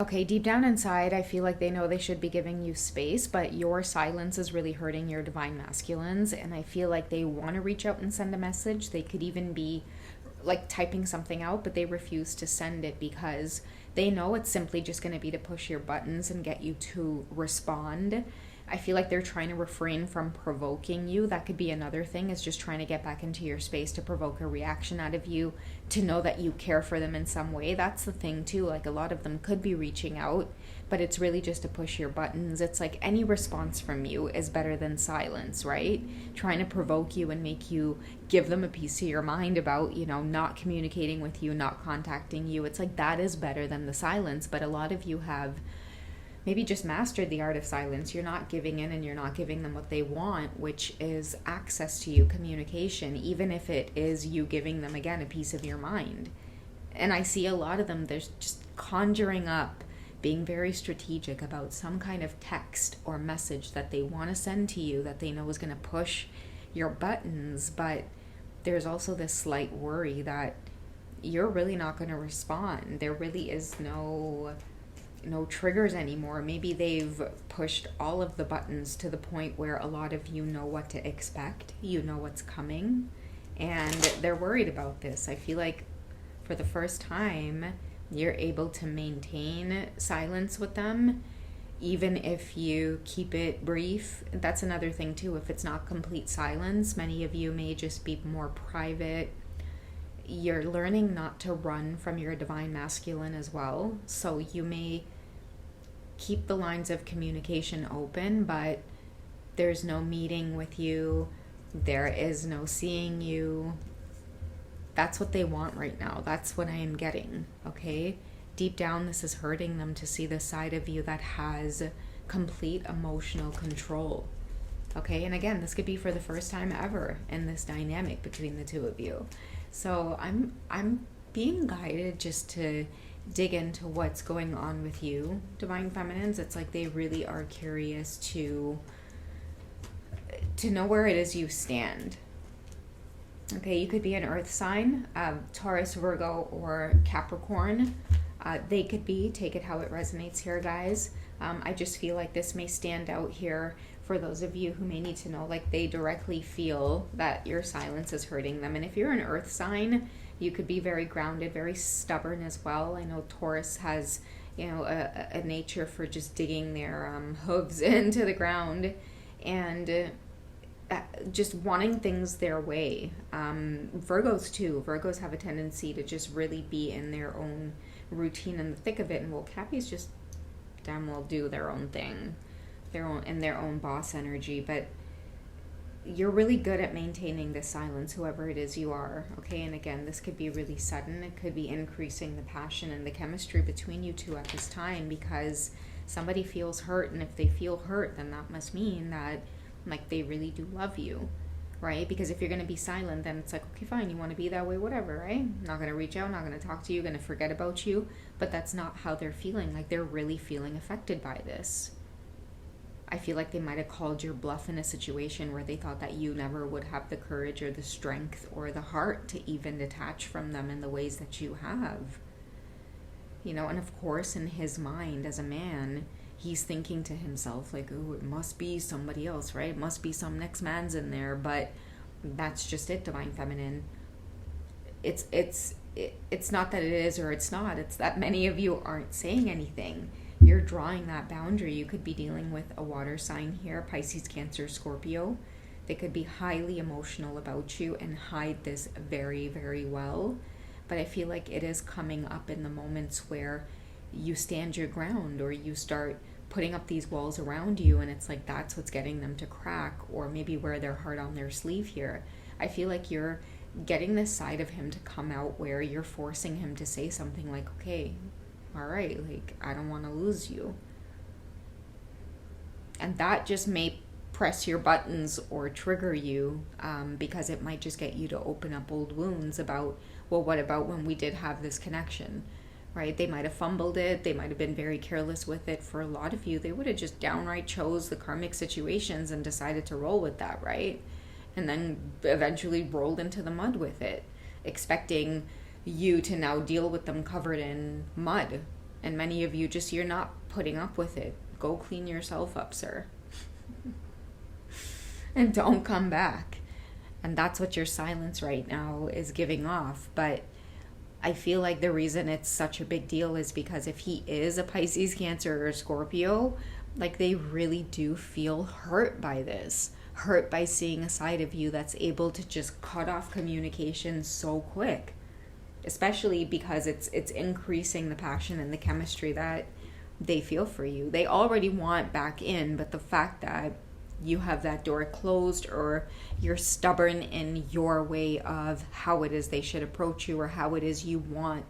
Okay, deep down inside, I feel like they know they should be giving you space, but your silence is really hurting your divine masculines. And I feel like they want to reach out and send a message. They could even be like typing something out, but they refuse to send it because they know it's simply just going to be to push your buttons and get you to respond. I feel like they're trying to refrain from provoking you. That could be another thing, is just trying to get back into your space to provoke a reaction out of you, to know that you care for them in some way. That's the thing too. Like, a lot of them could be reaching out, but it's really just to push your buttons. It's like any response from you is better than silence, right? Trying to provoke you and make you give them a piece of your mind about, not communicating with you, not contacting you. It's like that is better than the silence. But a lot of you have maybe just mastered the art of silence. You're not giving in and you're not giving them what they want, which is access to you, communication, even if it is you giving them, again, a piece of your mind. And I see a lot of them, there's just conjuring up, being very strategic about some kind of text or message that they want to send to you that they know is going to push your buttons. But there's also this slight worry that you're really not going to respond. There really is no triggers anymore. Maybe they've pushed all of the buttons to the point where a lot of you know what to expect, you know what's coming, and they're worried about this. I feel like for the first time, you're able to maintain silence with them, even if you keep it brief. That's another thing too. If it's not complete silence, many of you may just be more private. You're learning not to run from your divine masculine as well. So you may keep the lines of communication open, but there's no meeting with you. There is no seeing you. That's what they want right now. That's what I am getting, okay? Deep down, this is hurting them to see the side of you that has complete emotional control, okay? And again, this could be for the first time ever in this dynamic between the two of you. So I'm being guided just to dig into what's going on with you, divine feminines. It's like they really are curious to know where it is you stand. Okay, you could be an earth sign, Taurus, Virgo, or Capricorn. They could be, take it how it resonates here, guys. I just feel like this may stand out here for those of you who may need to know, like they directly feel that your silence is hurting them. And if you're an earth sign, you could be very grounded, very stubborn as well. I know Taurus has, a nature for just digging their hooves into the ground and just wanting things their way. Virgos too. Virgos have a tendency to just really be in their own routine in the thick of it. And Cappies just damn well do their own thing, their own boss energy. But you're really good at maintaining the silence, whoever it is you are, okay? And again, this could be really sudden. It could be increasing the passion and the chemistry between you two at this time because somebody feels hurt. And if they feel hurt, then that must mean that, like, they really do love you, right? Because if you're going to be silent, then it's like, okay, fine, you want to be that way, whatever, right? Not going to reach out, not going to talk to you, going to forget about you. But that's not how they're feeling. Like, they're really feeling affected by this. I feel like they might have called your bluff in a situation where they thought that you never would have the courage or the strength or the heart to even detach from them in the ways that you have. And of course, in his mind as a man, he's thinking to himself, like, oh, it must be somebody else, right? It must be some next man's in there. But that's just it, divine feminine. It's not that it is or it's not. It's that many of you aren't saying anything. You're drawing that boundary. You could be dealing with a water sign here, Pisces, Cancer, Scorpio. They could be highly emotional about you and hide this very, very well. But I feel like it is coming up in the moments where you stand your ground or you start putting up these walls around you, and it's like that's what's getting them to crack or maybe wear their heart on their sleeve here. I feel like you're getting this side of him to come out where you're forcing him to say something like, okay, all right, like, I don't want to lose you. And that just may press your buttons or trigger you because it might just get you to open up old wounds about, well, what about when we did have this connection, right? They might have fumbled it. They might have been very careless with it. For a lot of you, they would have just downright chose the karmic situations and decided to roll with that, right? And then eventually rolled into the mud with it, expecting you to now deal with them covered in mud, And many of you just, you're not putting up with it. Go clean yourself up, sir. And don't come back. And that's what your silence right now is giving off. But I feel like the reason it's such a big deal is because if he is a Pisces, Cancer, or Scorpio, like they really do feel hurt by this. Hurt by seeing a side of you that's able to just cut off communication so quick. Especially because it's increasing the passion and the chemistry that they feel for you. They already want back in, but the fact that you have that door closed, or you're stubborn in your way of how it is they should approach you, or how it is you want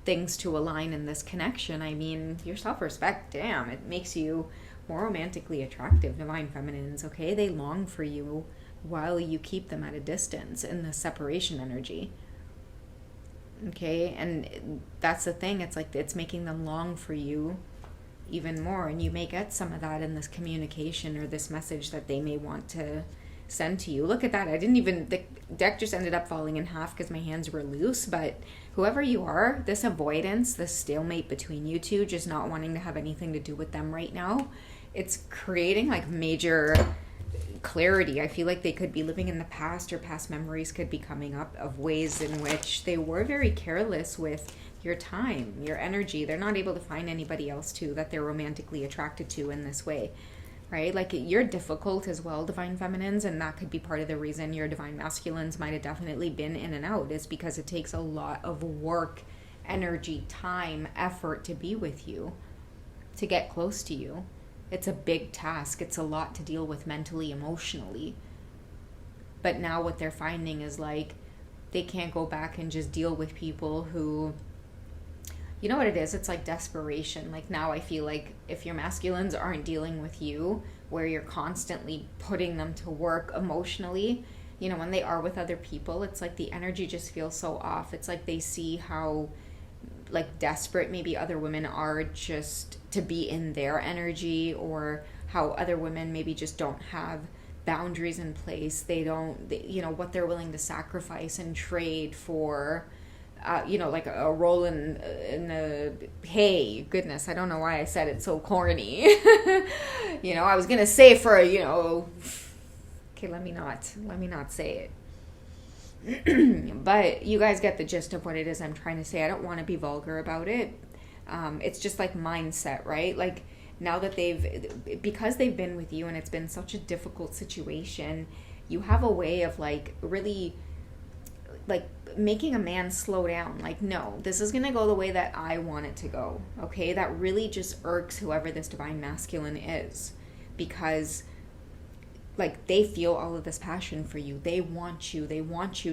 things to align in this connection. I mean, your self-respect, damn, it makes you more romantically attractive, divine feminines, okay? They long for you while you keep them at a distance in the separation energy. Okay, and that's the thing. It's like it's making them long for you even more, and you may get some of that in this communication or this message that they may want to send to you. Look at that. The deck just ended up falling in half because my hands were loose. But whoever you are, this avoidance, this stalemate between you two, just not wanting to have anything to do with them right now, it's creating like major clarity. I feel like they could be living in the past, or past memories could be coming up of ways in which they were very careless with your time, your energy. They're not able to find anybody else too that they're romantically attracted to in this way, right? Like you're difficult as well, divine feminines, and that could be part of the reason your divine masculines might have definitely been in and out, is because it takes a lot of work, energy, time, effort to be with you, to get close to you. It's a big task. It's a lot to deal with mentally, emotionally. But now what they're finding is like they can't go back and just deal with people who, you know what it is? It's like desperation. Like now I feel like if your masculines aren't dealing with you, where you're constantly putting them to work emotionally, you know, when they are with other people, it's like the energy just feels so off. It's like they see how like desperate maybe other women are just to be in their energy, or how other women maybe just don't have boundaries in place. They don't, you know, what they're willing to sacrifice and trade for, you know, like a roll in the hay. Goodness, I don't know why I said it so corny. You know, I was gonna say for, you know, okay, let me not say it. But you guys get the gist of what it is I'm trying to say. I don't want to be vulgar about it. It's just like mindset, right? Like now that because they've been with you and it's been such a difficult situation, you have a way of like really like making a man slow down. Like, no, this is going to go the way that I want it to go. Okay. That really just irks whoever this divine masculine is, because like they feel all of this passion for you. They want you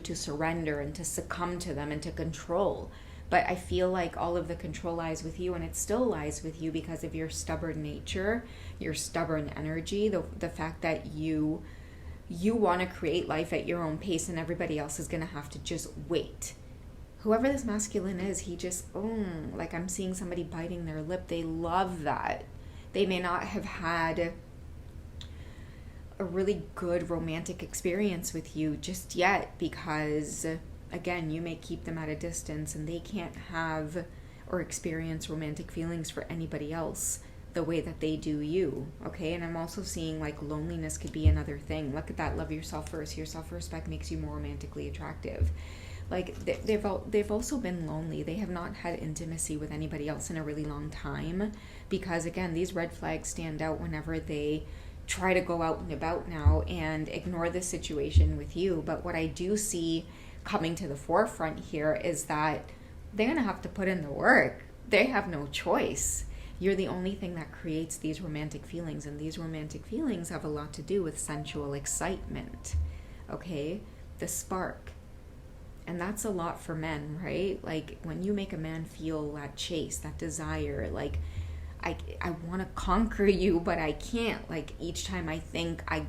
to surrender and to succumb to them and to control. But I feel like all of the control lies with you, and it still lies with you because of your stubborn nature, your stubborn energy, the fact that you want to create life at your own pace, and everybody else is going to have to just wait. Whoever this masculine is, he just, like I'm seeing somebody biting their lip. They love that. They may not have had a really good romantic experience with you just yet, because again, you may keep them at a distance and they can't have or experience romantic feelings for anybody else the way that they do you. Okay. And I'm also seeing like loneliness could be another thing. Look at that. Love yourself first. Your self-respect makes you more romantically attractive. Like they've also been lonely. They have not had intimacy with anybody else in a really long time, because again, these red flags stand out whenever they try to go out and about now and ignore the situation with you. But what I do see coming to the forefront here is that they're going to have to put in the work. They have no choice. You're the only thing that creates these romantic feelings, and these romantic feelings have a lot to do with sensual excitement, okay? The spark. And that's a lot for men, right? Like when you make a man feel that chase, that desire, like I want to conquer you, but I can't. Like each time I think I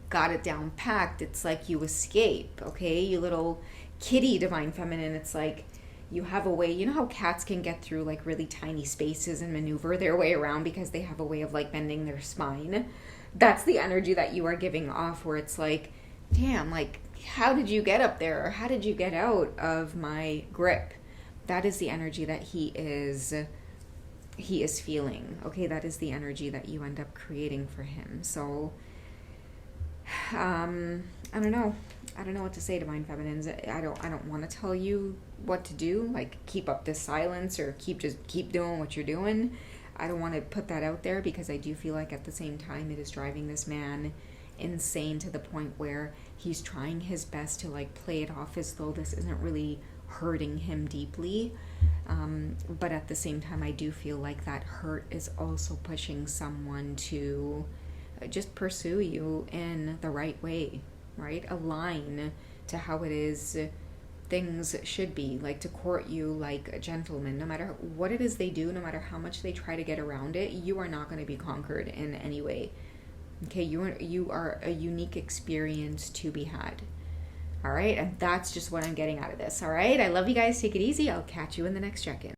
got it down packed, it's like you escape, okay? You little kitty divine feminine. It's like you have a way, you know how cats can get through like really tiny spaces and maneuver their way around because they have a way of like bending their spine? That's the energy that you are giving off, where it's like, damn, like how did you get up there? Or how did you get out of my grip? That is the energy that he is he is feeling. Okay, that is the energy that you end up creating for him. So I don't know. I don't know what to say, Divine Feminines. I don't want to tell you what to do, like keep up this silence or keep doing what you're doing. I don't want to put that out there, because I do feel like at the same time it is driving this man insane, to the point where he's trying his best to like play it off as though this isn't really hurting him deeply. But at the same time, I do feel like that hurt is also pushing someone to just pursue you in the right way, right? Align to how it is things should be, like to court you like a gentleman. No matter what it is they do, no matter how much they try to get around it, you are not going to be conquered in any way. Okay, you are a unique experience to be had. All right, and that's just what I'm getting out of this. All right, I love you guys. Take it easy. I'll catch you in the next check-in.